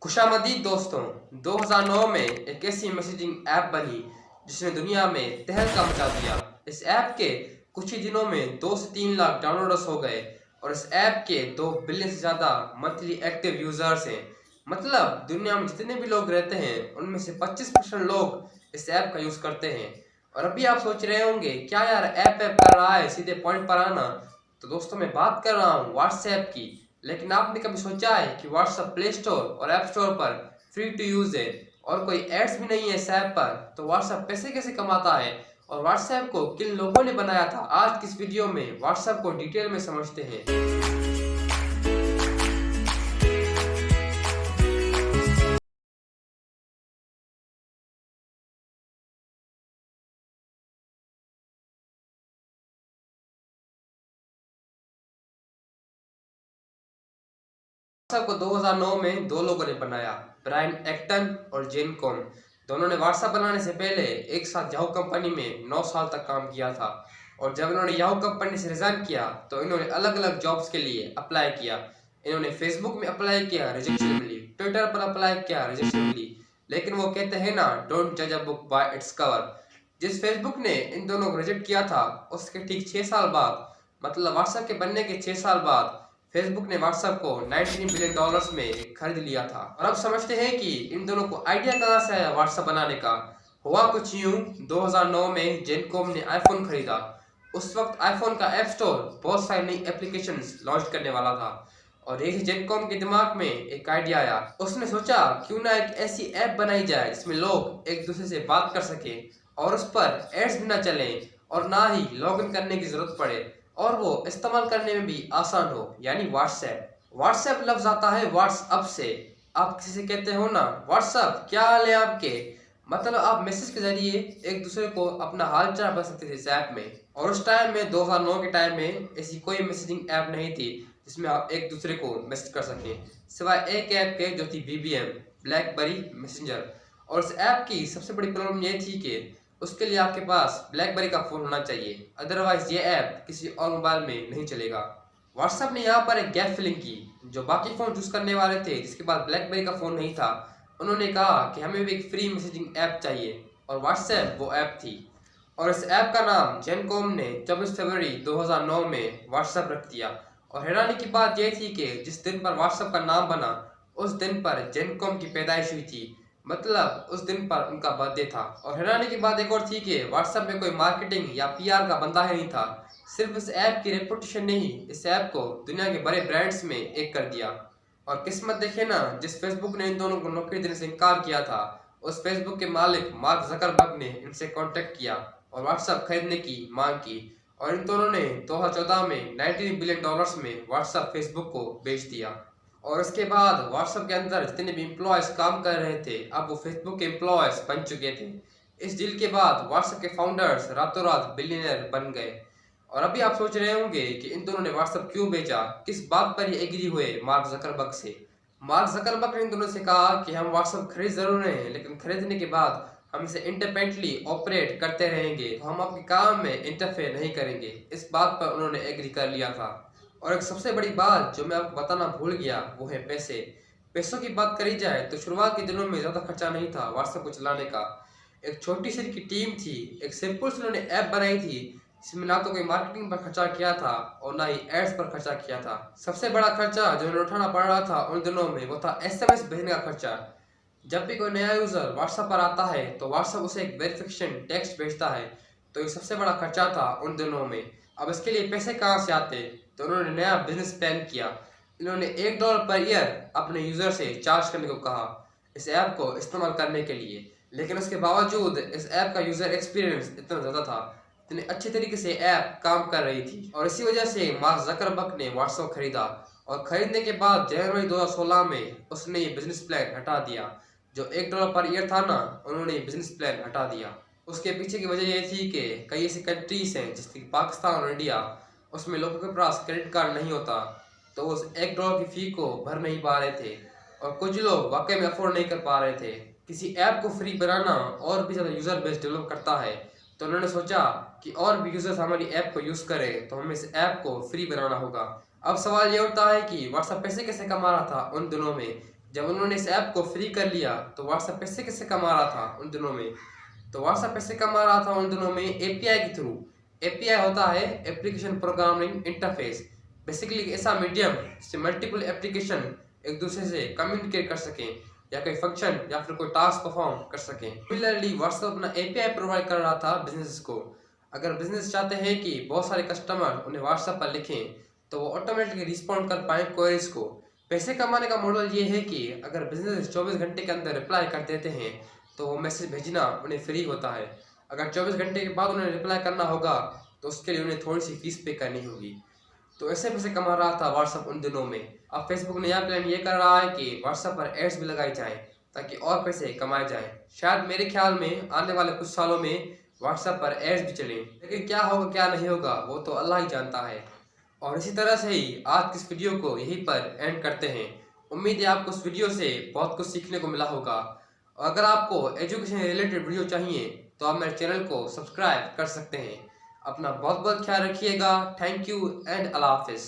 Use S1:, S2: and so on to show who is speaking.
S1: खुशामदीद दोस्तों। 2009 में एक ऐसी मैसेजिंग ऐप बनी जिसने दुनिया में तहलका मचा दिया। इस ऐप के कुछ ही दिनों में 2 से 3 लाख डाउनलोडर्स हो गए और इस ऐप के 2 बिलियन से ज़्यादा मंथली एक्टिव यूज़र्स हैं। मतलब दुनिया में जितने भी लोग रहते हैं उनमें से 25% लोग इस ऐप का यूज़ करते हैं। और अभी आप सोच रहे होंगे क्या यार ऐप कर रहा है, सीधे पॉइंट पर आना। तो दोस्तों मैं बात कर रहा हूँ व्हाट्सएप की। लेकिन आपने कभी सोचा है कि व्हाट्सएप प्ले स्टोर और ऐप स्टोर पर फ्री टू यूज है और कोई एड्स भी नहीं है इस ऐप पर। तो व्हाट्सएप पैसे कैसे कमाता है और व्हाट्सएप को किन लोगों ने बनाया था, आज की इस वीडियो में व्हाट्सएप को डिटेल में समझते हैं। व्हाट्सएप को 2009 में 2 लोगों ने बनाया, ब्रायन एक्टन और जेन कॉम। दोनों ने व्हाट्सएप बनाने से पहले एक साथ याहू कंपनी में 9 साल तक काम किया था और जब इन्होंने याहू कंपनी से रिजाइन किया तो इन्होंने अलग अलग जॉब्स के लिए अप्लाई किया। इन्होंने फेसबुक में अप्लाई किया, रिजेक्शन मिली। ट्विटर पर अप्लाई किया, रिजेक्शन मिली। लेकिन वो कहते हैं ना, डोंट जज a book by its cover. जिस फेसबुक ने इन दोनों को रिजेक्ट किया था उसके ठीक 6 साल बाद, मतलब व्हाट्सएप के बनने के 6 साल बाद, फेसबुक ने व्हाट्सएप को 19 बिलियन डॉलर्स में खरीद लिया था। और अब समझते हैं कि इन दोनों को आइडिया कहां से आया व्हाट्सएप बनाने का। हुआ कुछ यूं, 2009 में जेनकॉम ने आईफोन खरीदा। उस वक्त आईफोन का ऐप स्टोर बहुत सारी नई एप्लीकेशंस लॉन्च करने वाला था और यही जेनकॉम के दिमाग में एक आइडिया आया। उसने सोचा क्यों ना एक ऐसी ऐप बनाई जाए जिसमें लोग एक दूसरे से बात कर सके और उस पर एड्स भी ना चले और ना ही लॉगिन करने की जरूरत पड़े और वो इस्तेमाल करने में भी आसान हो, यानी व्हाट्सएप। व्हाट्सएप लफ्ज आता है व्हाट्सअप से। आप किसी से कहते हो ना व्हाट्सअप, क्या हाल है आपके, मतलब आप मैसेज के जरिए एक दूसरे को अपना हाल चाल बता सकते थे इस ऐप में। और उस टाइम में 2009 के टाइम में ऐसी कोई मैसेजिंग ऐप नहीं थी जिसमें आप एक दूसरे को मैसेज कर सकें, सिवाय एक ऐप के जो थी BBM, ब्लैकबेरी मैसेंजर। और इस ऐप की सबसे बड़ी प्रॉब्लम ये थी कि उसके लिए आपके पास ब्लैकबेरी का फ़ोन होना चाहिए, अदरवाइज ये ऐप किसी और मोबाइल में नहीं चलेगा। व्हाट्सएप ने यहाँ पर एक गैप फिलिंग की। जो बाकी फ़ोन चूज़ करने वाले थे जिसके पास ब्लैकबेरी का फ़ोन नहीं था, उन्होंने कहा कि हमें भी एक फ्री मैसेजिंग ऐप चाहिए और व्हाट्सएप वो ऐप थी। और इस ऐप का नाम जेनकॉम ने 24 फरवरी 2009 में व्हाट्सएप रख दिया। और हैरानी की बात यह थी कि जिस दिन पर व्हाट्सएप का नाम बना उस दिन पर जेनकॉम की पैदाइश हुई थी, मतलब उस दिन पर उनका बर्थडे था। और हैरानी की बात एक और थी कि व्हाट्सएप में कोई मार्केटिंग या PR का बंदा ही नहीं था। सिर्फ इस ऐप की रेपुटेशन ने ही इस ऐप को दुनिया के बड़े ब्रांड्स में एक कर दिया। और किस्मत देखे ना, जिस फेसबुक ने इन दोनों को नौकरी देने से इनकार किया था उस फेसबुक के मालिक मार्क जकरबर्ग ने इनसे कांटेक्ट किया और व्हाट्सएप खरीदने की मांग की। और इन दोनों ने 2014 में 19 बिलियन डॉलर्स में व्हाट्सएप फेसबुक को बेच दिया। और उसके बाद व्हाट्सएप के अंदर जितने भी एम्प्लॉयज़ काम कर रहे थे अब वो फेसबुक के एम्प्लॉयज़ बन चुके थे। इस डील के बाद व्हाट्सएप के फाउंडर्स रातों रात बिलियनर बन गए। और अभी आप सोच रहे होंगे कि इन दोनों ने व्हाट्सएप क्यों बेचा, किस बात पर ये एग्री हुए मार्क जकरबर्ग से। मार्क जकरबर्ग ने इन दोनों से कहा कि हम व्हाट्सएप खरीद जरूर रहे हैं लेकिन खरीदने के बाद हम इसे इंडिपेंडेंटली ऑपरेट करते रहेंगे, तो हम आपके काम में इंटरफेयर नहीं करेंगे। इस बात पर उन्होंने एग्री कर लिया था। और एक सबसे बड़ी बात जो मैं आपको बताना भूल गया वो है पैसे। पैसों की बात करी जाए तो शुरुआत के दिनों में ज़्यादा खर्चा नहीं था व्हाट्सएप को चलाने का। एक छोटी सी की टीम थी, एक सिंपल सी उन्होंने ऐप बनाई थी जिसमें ना तो कोई मार्केटिंग पर खर्चा किया था और ना ही एड्स पर खर्चा किया था। सबसे बड़ा खर्चा जो उन्हें उठाना पड़ रहा था उन दिनों में वो था SMS भेजने का खर्चा। जब भी कोई नया यूज़र व्हाट्सएप पर आता है तो व्हाट्सएप उसे एक वेरिफिकेशन टेक्स्ट भेजता है, तो ये सबसे बड़ा खर्चा था उन दिनों में। अब इसके लिए पैसे कहाँ से आते, तो उन्होंने नया बिजनेस प्लान किया। इन्होंने $1 पर ईयर अपने यूज़र से चार्ज करने को कहा इस ऐप को इस्तेमाल करने के लिए। लेकिन उसके बावजूद इस ऐप का यूज़र एक्सपीरियंस इतना ज़्यादा था, इतने अच्छे तरीके से ऐप काम कर रही थी और इसी वजह से मार्क जकरबर्ग ने व्हाट्सएप खरीदा। और खरीदने के बाद जनवरी 2016 में उसने ये बिजनेस प्लान हटा दिया। जो $1 पर ईयर था ना, उन्होंने ये बिजनेस प्लान हटा दिया। उसके पीछे की वजह ये थी कि कई ऐसी कंट्रीज हैं जैसे पाकिस्तान और इंडिया, उसमें लोगों के पास क्रेडिट कार्ड नहीं होता, तो उस $1 की फ़ी को भर नहीं पा रहे थे और कुछ लोग वाकई में अफोर्ड नहीं कर पा रहे थे। किसी ऐप को फ्री बनाना और भी ज़्यादा यूज़र बेस डेवलप करता है, तो उन्होंने सोचा कि और भी यूज़र्स हमारी ऐप को यूज़ करें तो हमें इस ऐप को फ्री बनाना होगा। अब सवाल ये उठता है कि व्हाट्सएप पैसे कैसे कमा रहा था उन दिनों में, जब उन्होंने इस ऐप को फ्री कर लिया तो व्हाट्सएप पैसे कैसे कमा रहा था उन दिनों में। तो व्हाट्सएप पैसे कमा रहा था उन दिनों में एपीआई के थ्रू। एपीआई होता है एप्लीकेशन प्रोग्रामिंग इंटरफेस। बेसिकली ऐसा मीडियम जिससे मल्टीपल एप्लीकेशन एक दूसरे से कम्युनिकेट कर सकें या कोई फंक्शन या फिर कोई टास्क परफॉर्म कर सकें। सिमिलरली व्हाट्सएप अपना एपीआई प्रोवाइड कर रहा था बिजनेस को। अगर बिजनेस चाहते हैं कि बहुत सारे कस्टमर उन्हें व्हाट्सएप पर लिखें तो वो ऑटोमेटिकली रिस्पॉन्ड कर पाएँ क्वेरीज को। पैसे कमाने का मॉडल ये है कि अगर बिजनेस 24 घंटे के अंदर रिप्लाई कर देते हैं तो वो मैसेज भेजना उन्हें फ्री होता है। अगर 24 घंटे के बाद उन्हें रिप्लाई करना होगा तो उसके लिए उन्हें थोड़ी सी फीस पे करनी होगी। तो ऐसे पैसे कमा रहा था व्हाट्सएप उन दिनों में। अब फेसबुक नया प्लान ये कर रहा है कि व्हाट्सएप पर एड्स भी लगाई जाए ताकि और पैसे कमाए जाएं। शायद मेरे ख्याल में आने वाले कुछ सालों में व्हाट्सएप पर एड्स भी चलें, लेकिन क्या होगा क्या नहीं होगा वो तो अल्लाह ही जानता है। और इसी तरह से ही आज की इस वीडियो को यहीं पर एंड करते हैं। उम्मीद है आपको इस वीडियो से बहुत कुछ सीखने को मिला होगा। और अगर आपको एजुकेशन रिलेटेड वीडियो चाहिए तो आप मेरे चैनल को सब्सक्राइब कर सकते हैं। अपना बहुत बहुत ख्याल रखिएगा। थैंक यू एंड अल्लाह हाफिज़।